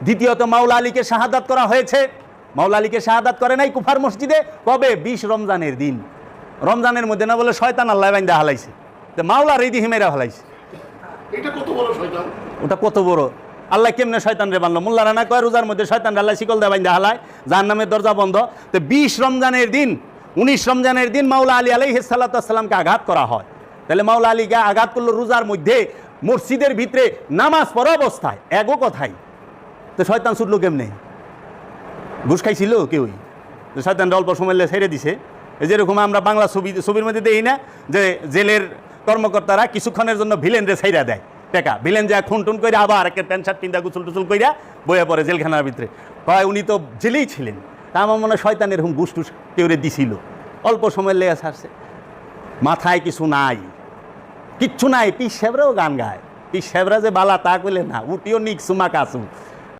দ্বিতীয়ত মাওলা আলীকে শাহাদাত করা হয়েছে, মাওলা আলীকে শাহাদাত করে নাই কুফার মসজিদে কবে? 20 রমজানের দিন। রমজানের মধ্যে না বলে শয়তান আল্লাহ বাইন্দা হালাইছে, তো মাওলার এই দিহি মেরা হালাইছে। এটা কত বড় শয়তান! ওটা কত বড়! আল্লাহ কেমনে শয়তান রে বানলো? মোল্লারা না কয় রোজার মধ্যে শয়তান আল্লাহ শিকল দেয় বাইন্দা হালায়, জাহান্নামের দরজা বন্ধ। তো 20 রমজানের দিন, 19 রমজানের দিন মাওলা আলী আলাইহিস সালাতু ওয়াস সালামকে আঘাত করা হয়। তাহলে মাওলা আলীকে আঘাত করলো রোজার মধ্যে, মসজিদের ভিতরে নামাজ পড়া অবস্থায়, এগো কথাই। তো শয়তান ছুটলো কেমনে? ঘুষ খাইছিল কেউই? শয়তানরা অল্প সময় ছেড়ে দিছে। যেরকম আমরা বাংলা ছবির মধ্যে দেখি না যে জেলের কর্মকর্তারা কিছুক্ষণের জন্য ভিলেনরে ছাইরা দেয় টাকা, ভিলেন যা খুন টুন করে আবার একটা প্যান্ট শার্ট পিন্দা গুসল টুসুল কইরা বইয়া পড়ে জেলখানার ভিতরে। হয় উনি তো জেলেই ছিলেন, তা আমার মনে হয় শয়তান এরকম ঘুষ টুস কেউরে দিছিল, অল্প সময় লেগে ছাড়ছে। মাথায় কিছু নাই, কিচ্ছু নাই। পিস সাহেবরাও গান গায়, পিস সাহেবরা যে বালা তা কইলে না, উটিও নিক সুমা কাসু।